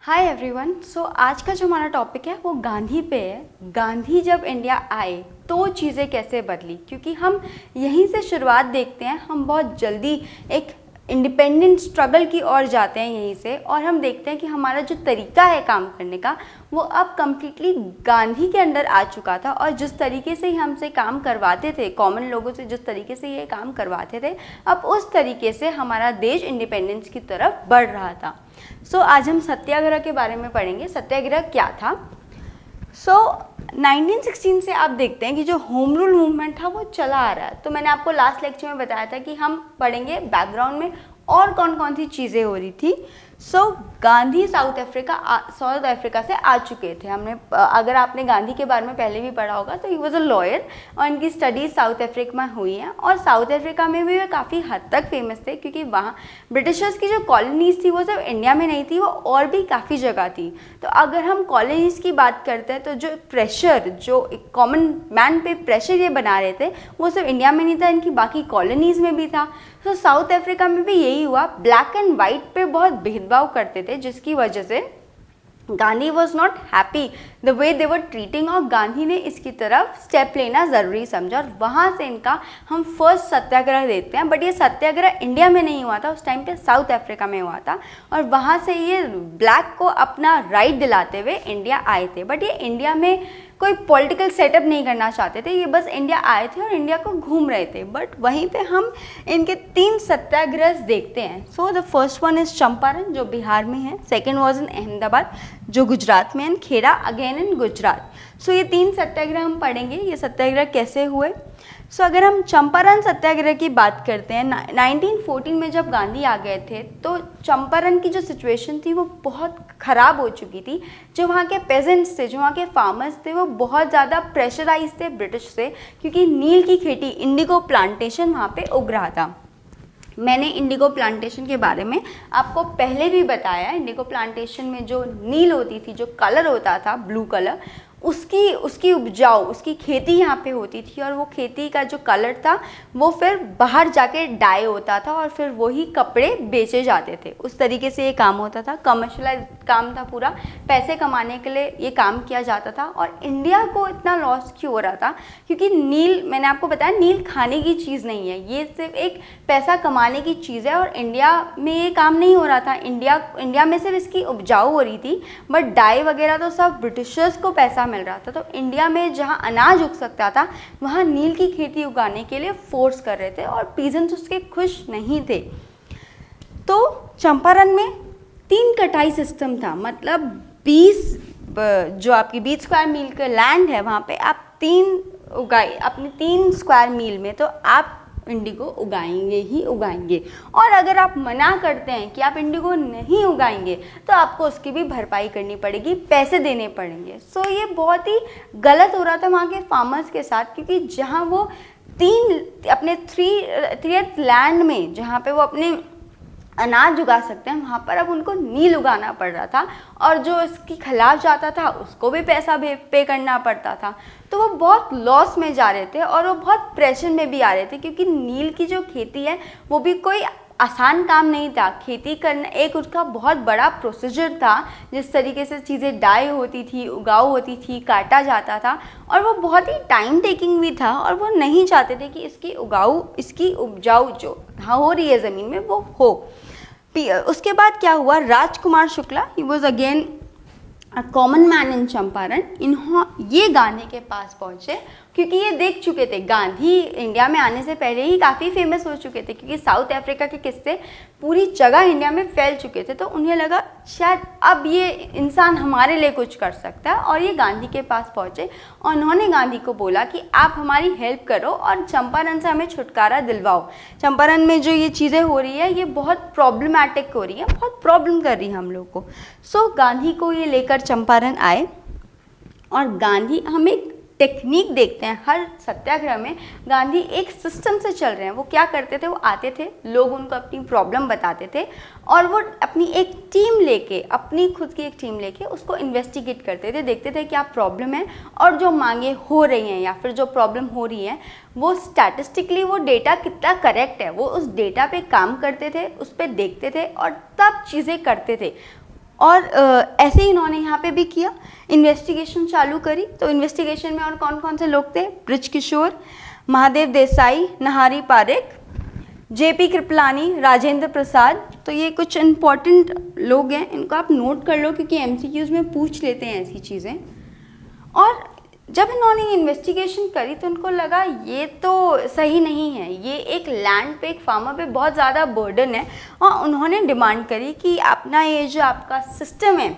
Hi everyone. आज का जो हमारा टॉपिक है वो गांधी पे है। गांधी जब इंडिया आए तो चीज़ें कैसे बदली, क्योंकि हम यहीं से शुरुआत देखते हैं। हम बहुत जल्दी एक इंडिपेंडेंट स्ट्रगल की ओर जाते हैं यहीं से, और हम देखते हैं कि हमारा जो तरीका है काम करने का वो अब कम्प्लीटली गांधी के अंडर आ चुका था। और जिस तरीके से ही हमसे काम करवाते थे, कॉमन लोगों से जिस तरीके से ये काम करवाते थे, अब उस तरीके से हमारा देश इंडिपेंडेंस की तरफ बढ़ रहा था। आज हम सत्याग्रह के बारे में पढ़ेंगे। सत्याग्रह क्या था? 1916 से आप देखते हैं कि जो होम रूल मूवमेंट था वो चला आ रहा है। तो मैंने आपको लास्ट लेक्चर में बताया था कि हम पढ़ेंगे बैकग्राउंड में और कौन कौन सी चीज़ें हो रही थी। गांधी साउथ अफ्रीका से आ चुके थे। हमने अगर आपने गांधी के बारे में पहले भी पढ़ा होगा तो ही वॉज अ लॉयर, और इनकी स्टडीज साउथ अफ्रीका में हुई हैं। और साउथ अफ्रीका में भी वे काफ़ी हद तक फेमस थे, क्योंकि वहाँ ब्रिटिशर्स की जो कॉलोनीज थी वो सिर्फ इंडिया में नहीं थी, वो और भी काफ़ी जगह थी। तो अगर हम कॉलोनीज की बात करते हैं तो जो प्रेशर, जो एक कॉमन मैन पे प्रेशर ये बना रहे थे, वो सिर्फ इंडिया में नहीं था, इनकी बाकी कॉलोनीज में भी था। साउथ अफ्रीका में भी यही हुआ। ब्लैक एंड वाइट पे बहुत भेदभाव करते थे, जिसकी वजह से Gandhi was not happy the way they were treating, और गांधी ने इसकी तरफ स्टेप लेना ज़रूरी समझा। और वहाँ से इनका हम फर्स्ट सत्याग्रह देखते हैं। बट ये सत्याग्रह इंडिया में नहीं हुआ था, उस टाइम पे साउथ अफ्रीका में हुआ था। और वहाँ से ये ब्लैक को अपना राइट दिलाते हुए इंडिया आए थे। बट ये इंडिया में कोई पॉलिटिकल सेटअप नहीं करना चाहते थे, ये बस इंडिया आए थे और इंडिया को घूम रहे थे। बट वहीं पे हम इनके 3 सत्याग्रह देखते हैं। The first one is Champaran, जो बिहार में है। सेकेंड वॉज इन अहमदाबाद, जो गुजरात में है। Kheda again in Gujarat. ये 3 सत्याग्रह हम पढ़ेंगे, ये सत्याग्रह कैसे हुए। अगर हम चंपारण सत्याग्रह की बात करते हैं, 1914 में जब गांधी आ गए थे तो चंपारण की जो सिचुएशन थी वो बहुत ख़राब हो चुकी थी। जो वहाँ के पेजेंट्स थे, जो वहाँ के फार्मर्स थे, वो बहुत ज़्यादा प्रेशराइज थे ब्रिटिश से, क्योंकि नील की खेती, इंडिगो प्लांटेशन वहाँ पे उग रहा था। मैंने इंडिगो प्लांटेशन के बारे में आपको पहले भी बताया। इंडिगो प्लांटेशन में जो नील होती थी, जो कलर होता था ब्लू कलर, उसकी उपजाऊ, उसकी खेती यहाँ पे होती थी। और वो खेती का जो कलर था वो फिर बाहर जाके डाई होता था और फिर वही कपड़े बेचे जाते थे। उस तरीके से ये काम होता था। कमर्शलाइज काम था पूरा, पैसे कमाने के लिए ये काम किया जाता था। और इंडिया को इतना लॉस क्यों हो रहा था? क्योंकि नील, मैंने आपको बताया, नील खाने की चीज़ नहीं है, ये सिर्फ एक पैसा कमाने की चीज़ है। और इंडिया में ये काम नहीं हो रहा था। इंडिया में सिर्फ इसकी उपजाऊ हो रही थी, बट डाई वगैरह तो सब ब्रिटिशर्स को पैसा मिल रहा था। तो इंडिया में जहाँ अनाज उग सकता था वहाँ नील की खेती उगाने के लिए फोर्स कर रहे थे, और पीजेंट्स उसके खुश नहीं थे। तो चंपारण में 3 कटाई सिस्टम था। मतलब 20 जो आपकी 20 स्क्वायर मील का लैंड है, वहाँ पे आप 3 उगाए, अपने 3 स्क्वायर मील में तो आप इंडिगो उगाएंगे ही उगाएंगे। और अगर आप मना करते हैं कि आप इंडिगो नहीं उगाएंगे तो आपको उसकी भी भरपाई करनी पड़ेगी, पैसे देने पड़ेंगे। ये बहुत ही गलत हो रहा था वहाँ के फार्मर्स के साथ, क्योंकि जहाँ वो अपने 3 लैंड में जहाँ पे वो अपने अनाज उगा सकते हैं, वहाँ पर अब उनको नील उगाना पड़ रहा था। और जो इसके खिलाफ जाता था उसको भी पैसा पे करना पड़ता था। तो वो बहुत लॉस में जा रहे थे और वो बहुत प्रेशर में भी आ रहे थे, क्योंकि नील की जो खेती है वो भी कोई आसान काम नहीं था। खेती करना एक उसका बहुत बड़ा प्रोसीजर था। जिस तरीके से चीज़ें डाई होती थी, उगाऊ होती थी, काटा जाता था, और वो बहुत ही टाइम टेकिंग भी था। और वो नहीं चाहते थे कि इसकी उपजाऊ जो हो रही है ज़मीन में वो हो। उसके बाद क्या हुआ? Rajkumar Shukla, he was again a common man in Champaran. ये गांधी के पास पहुँचे, क्योंकि ये देख चुके थे गांधी इंडिया में आने से पहले ही काफ़ी फेमस हो चुके थे, क्योंकि साउथ अफ्रीका के किस्से पूरी जगह इंडिया में फैल चुके थे। तो उन्हें लगा शायद अब ये इंसान हमारे लिए कुछ कर सकता है, और ये गांधी के पास पहुँचे। और उन्होंने गांधी को बोला कि आप हमारी हेल्प करो और चंपारण से हमें छुटकारा दिलवाओ। चंपारण में जो ये चीज़ें हो रही है ये बहुत प्रॉब्लमैटिक हो रही है, बहुत प्रॉब्लम कर रही है हम लोग को। गांधी को ये लेकर चंपारण आए, और गांधी, हम एक टेक्निक देखते हैं हर सत्याग्रह में। गांधी एक सिस्टम से चल रहे हैं। वो क्या करते थे? वो आते थे, लोग उनको अपनी प्रॉब्लम बताते थे, और वो अपनी एक टीम लेके, अपनी खुद की एक टीम लेके उसको इन्वेस्टिगेट करते थे, देखते थे क्या प्रॉब्लम है, और जो मांगे हो रही हैं या फिर जो प्रॉब्लम हो रही है वो स्टैटिस्टिकली वो डेटा कितना करेक्ट है, वो उस डेटा पे काम करते थे, उस पर देखते थे और तब चीज़ें करते थे। और ऐसे ही इन्होंने यहाँ पे भी किया, इन्वेस्टिगेशन चालू करी। तो इन्वेस्टिगेशन में और कौन कौन से लोग थे? ब्रिज किशोर, महादेव देसाई, नहारी पारेख, जेपी कृपलानी, राजेंद्र प्रसाद। तो ये कुछ इम्पॉर्टेंट लोग हैं, इनको आप नोट कर लो क्योंकि एमसीक्यूज में पूछ लेते हैं ऐसी चीज़ें। और जब इन्होंने इन्वेस्टिगेशन करी तो उनको लगा ये तो सही नहीं है, ये एक लैंड पे, एक फार्मर पे बहुत ज़्यादा बर्डन है। और उन्होंने डिमांड करी कि अपना ये जो आपका सिस्टम है,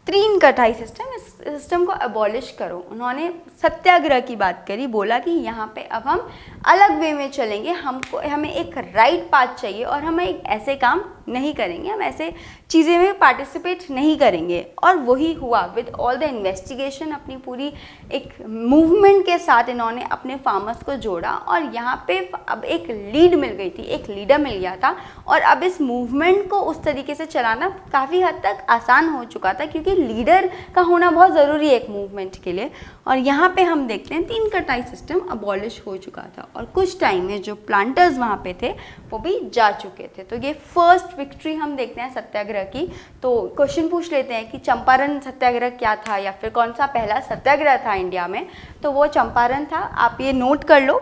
3 कटाई सिस्टम, इस सिस्टम को अबॉलिश करो। उन्होंने सत्याग्रह की बात करी, बोला कि यहाँ पे अब हम अलग वे में चलेंगे, हमें एक राइट पाथ चाहिए और हम एक ऐसे काम नहीं करेंगे, हम ऐसे चीज़ें में पार्टिसिपेट नहीं करेंगे। और वही हुआ विद ऑल द इन्वेस्टिगेशन। अपनी पूरी एक मूवमेंट के साथ इन्होंने अपने फार्मर्स को जोड़ा और यहाँ पे अब एक लीड मिल गई थी, एक लीडर मिल गया था। और अब इस मूवमेंट को उस तरीके से चलाना काफ़ी हद तक आसान हो चुका था क्योंकि लीडर का होना बहुत ज़रूरी है एक मूवमेंट के लिए। और यहाँ पे हम देखते हैं 3 कटाई सिस्टम अबॉलिश हो चुका था और कुछ टाइम में जो प्लांटर्स वहाँ पे थे वो भी जा चुके थे। तो ये फर्स्ट विक्ट्री हम देखते हैं सत्याग्रह की। तो क्वेश्चन पूछ लेते हैं कि चंपारण सत्याग्रह क्या था या फिर कौन सा पहला सत्याग्रह था इंडिया में, तो वो चंपारण था। आप ये नोट कर लो।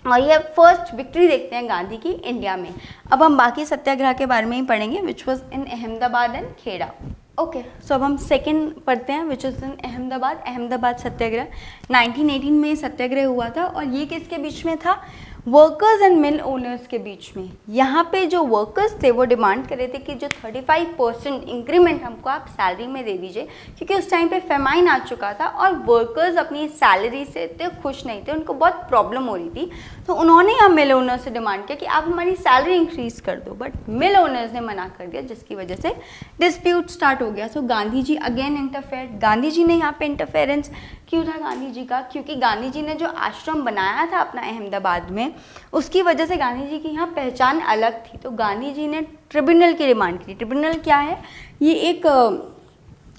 और ये फर्स्ट विक्ट्री देखते हैं गांधी की इंडिया में। अब हम बाकी सत्याग्रह के बारे में ही पढ़ेंगे, which was in Ahmedabad and Kheda. Okay, so अब हम सेकेंड पढ़ते हैं, विच इज़ इन अहमदाबाद सत्याग्रह। 1918 में ये सत्याग्रह हुआ था और ये किसके बीच में था? वर्कर्स एंड मिल ओनर्स के बीच में। यहाँ पे जो वर्कर्स थे वो डिमांड कर रहे थे कि जो 35% इंक्रीमेंट हमको आप सैलरी में दे दीजिए, क्योंकि उस टाइम पे फेमाइन आ चुका था और वर्कर्स अपनी सैलरी से इतने खुश नहीं थे, उनको बहुत प्रॉब्लम हो रही थी। तो उन्होंने यहाँ मिल ओनर्स से डिमांड किया कि आप हमारी सैलरी इंक्रीज कर दो, बट मिल ओनर्स ने मना कर दिया, जिसकी वजह से डिस्प्यूट स्टार्ट हो गया। सो गांधी जी अगेन इंटरफेयर। गांधी जी ने यहाँ पे इंटरफेरेंस क्यों था गांधी जी का? क्योंकि गांधी जी ने जो आश्रम बनाया था अपना अहमदाबाद में, उसकी वजह से गांधी जी की यहाँ पहचान अलग थी। तो गांधी जी ने ट्रिब्यूनल की डिमांड की। ट्रिब्यूनल क्या है? ये एक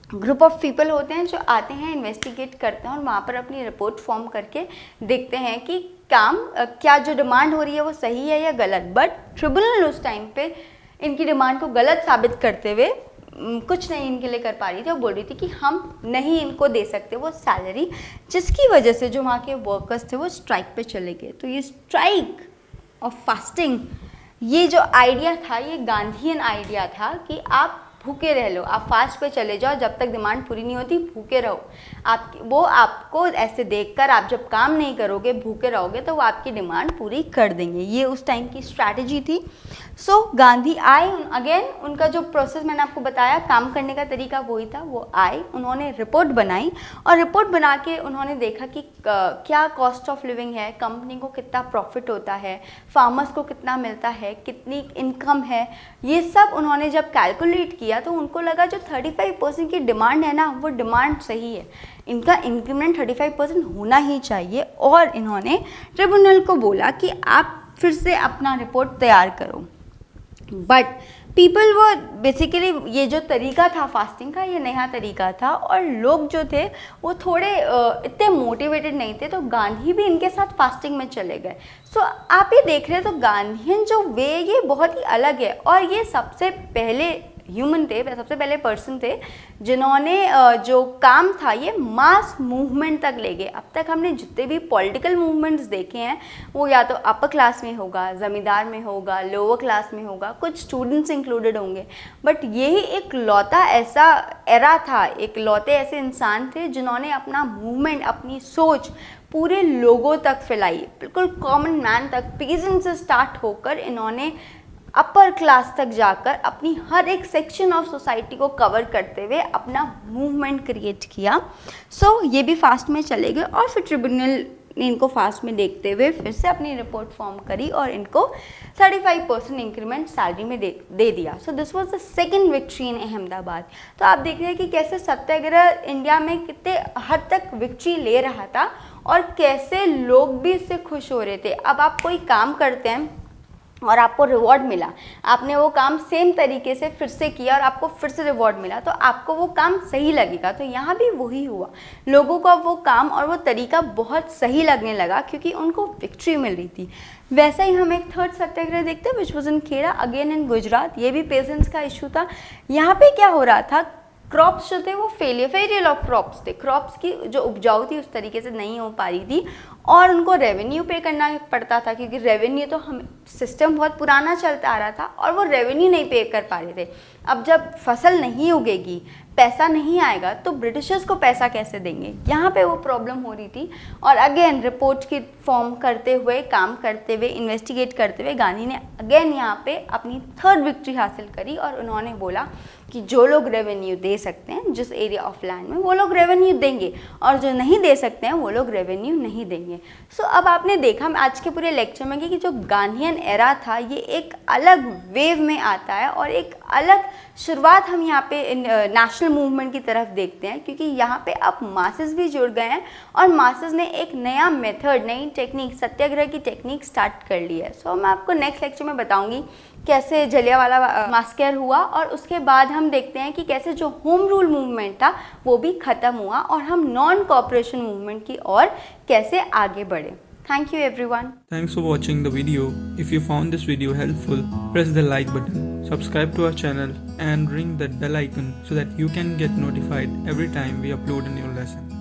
ग्रुप ऑफ पीपल होते हैं जो आते हैं, इन्वेस्टिगेट करते हैं और वहाँ पर अपनी रिपोर्ट फॉर्म करके देखते हैं कि क्या जो डिमांड हो रही है वो सही है या गलत। बट ट्रिब्यूनल उस टाइम पे इनकी डिमांड को गलत साबित करते हुए कुछ नहीं इनके लिए कर पा रही थी और बोल रही थी कि हम नहीं इनको दे सकते वो सैलरी, जिसकी वजह से जो वहाँ के वर्कर्स थे वो स्ट्राइक पे चले गए। तो ये स्ट्राइक और फास्टिंग, ये जो आइडिया था ये गांधीयन आइडिया था कि आप भूखे रह लो, आप फास्ट पे चले जाओ, जब तक डिमांड पूरी नहीं होती भूखे रहो। वो आपको ऐसे देखकर आप जब काम नहीं करोगे, भूखे रहोगे, तो वो आपकी डिमांड पूरी कर देंगे। ये उस टाइम की स्ट्रैटेजी थी। सो गांधी आए, अगेन उनका जो प्रोसेस मैंने आपको बताया, काम करने का तरीका वही था। वो आए, उन्होंने रिपोर्ट बनाई और रिपोर्ट बना के उन्होंने देखा कि क्या कॉस्ट ऑफ लिविंग है, कंपनी को कितना प्रॉफिट होता है, फार्मर्स को कितना मिलता है, कितनी इनकम है, ये सब उन्होंने जब कैलकुलेट किया तो उनको लगा जो 35% की डिमांड है ना, वो डिमांड सही है, इनका इंक्रीमेंट 35% होना ही चाहिए। और इन्होंने ट्रिब्यूनल को बोला कि आप फिर से अपना रिपोर्ट तैयार करो। बट पीपल वो बेसिकली, ये जो तरीका था फास्टिंग का, ये नया तरीका था और लोग जो थे वो थोड़े इतने मोटिवेटेड नहीं थे, तो गांधी भी इनके साथ फास्टिंग में चले गए। सो आप ये देख रहे हैं, तो गांधीयन जो वे ये बहुत ही अलग है और ये सबसे पहले ह्यूमन थे, सबसे पहले पर्सन थे जिन्होंने जो काम था ये मास मूवमेंट तक ले गए। अब तक हमने जितने भी पॉलिटिकल मूवमेंट्स देखे हैं वो या तो अपर क्लास में होगा, ज़मींदार में होगा, लोअर क्लास में होगा, कुछ स्टूडेंट्स इंक्लूडेड होंगे, बट यही एक लौता ऐसा एरा था, एक लौते ऐसे इंसान थे जिन्होंने अपना मूवमेंट, अपनी सोच पूरे लोगों तक फैलाई, बिल्कुल कॉमन मैन तक, पीजेंट से स्टार्ट होकर इन्होंने अपर क्लास तक जाकर अपनी हर एक सेक्शन ऑफ सोसाइटी को कवर करते हुए अपना मूवमेंट क्रिएट किया। सो ये भी फास्ट में चले गए और फिर ट्रिब्यूनल ने इनको फास्ट में देखते हुए फिर से अपनी रिपोर्ट फॉर्म करी और इनको 35% इंक्रीमेंट सैलरी में दे दिया। So this was the second victory in Ahmedabad. तो आप देख रहे हैं कि कैसे सत्याग्रह इंडिया में कितने हद तक विक्ट्री ले रहा था और कैसे लोग भी इससे खुश हो रहे थे। अब आप कोई काम करते हैं और आपको रिवॉर्ड मिला, आपने वो काम सेम तरीके से फिर से किया और आपको फिर से रिवॉर्ड मिला, तो आपको वो काम सही लगेगा। तो यहाँ भी वही हुआ, लोगों को अब वो काम और वो तरीका बहुत सही लगने लगा क्योंकि उनको विक्ट्री मिल रही थी। वैसा ही हम एक थर्ड सत्याग्रह देखते हैं which was in Kheda again in Gujarat. ये भी पेजेंट्स का इशू था। यहाँ पे क्या हो रहा था, क्रॉप्स जो थे वो फेलियर ऑफ क्रॉप्स थे, क्रॉप्स की जो उपजाऊ थी उस तरीके से नहीं हो पा रही थी और उनको रेवेन्यू पे करना पड़ता था क्योंकि रेवेन्यू तो हम सिस्टम बहुत पुराना चलता आ रहा था और वो रेवेन्यू नहीं पे कर पा रहे थे। अब जब फसल नहीं उगेगी, पैसा नहीं आएगा, तो ब्रिटिशर्स को पैसा कैसे देंगे, यहाँ पे वो प्रॉब्लम हो रही थी। और अगेन रिपोर्ट की फॉर्म करते हुए, काम करते हुए, इन्वेस्टिगेट करते हुए गांधी ने अगेन यहाँ पे अपनी थर्ड विक्ट्री हासिल करी और उन्होंने बोला कि जो लोग रेवेन्यू दे सकते हैं जिस एरिया ऑफ लैंड में, वो लोग रेवेन्यू देंगे और जो नहीं दे सकते हैं वो लोग रेवेन्यू नहीं देंगे। सो अब आपने देखा आज के पूरे लेक्चर में कि जो गांधीयन एरा था ये एक अलग वेव में आता है और एक अलग शुरुआत हम यहाँ पे नेशनल मूवमेंट की तरफ देखते हैं क्योंकि यहाँ पे अब मासेस भी जुड़ गए हैं और मासेस ने एक नया मेथड, नई टेक्निक, सत्याग्रह की टेक्निक स्टार्ट कर ली है। सो मैं आपको नेक्स्ट लेक्चर में बताऊंगी कैसे जलियांवाला मैसेकर हुआ और उसके बाद हम देखते हैं कि कैसे जो होम रूल मूवमेंट था वो भी ख़त्म हुआ और हम नॉन कॉपरेशन मूवमेंट की ओर कैसे आगे बढ़े। Thank you everyone. Thanks for watching the video. If you found this video helpful, press the like button, subscribe to our channel and ring that bell icon so that you can get notified every time we upload a new lesson.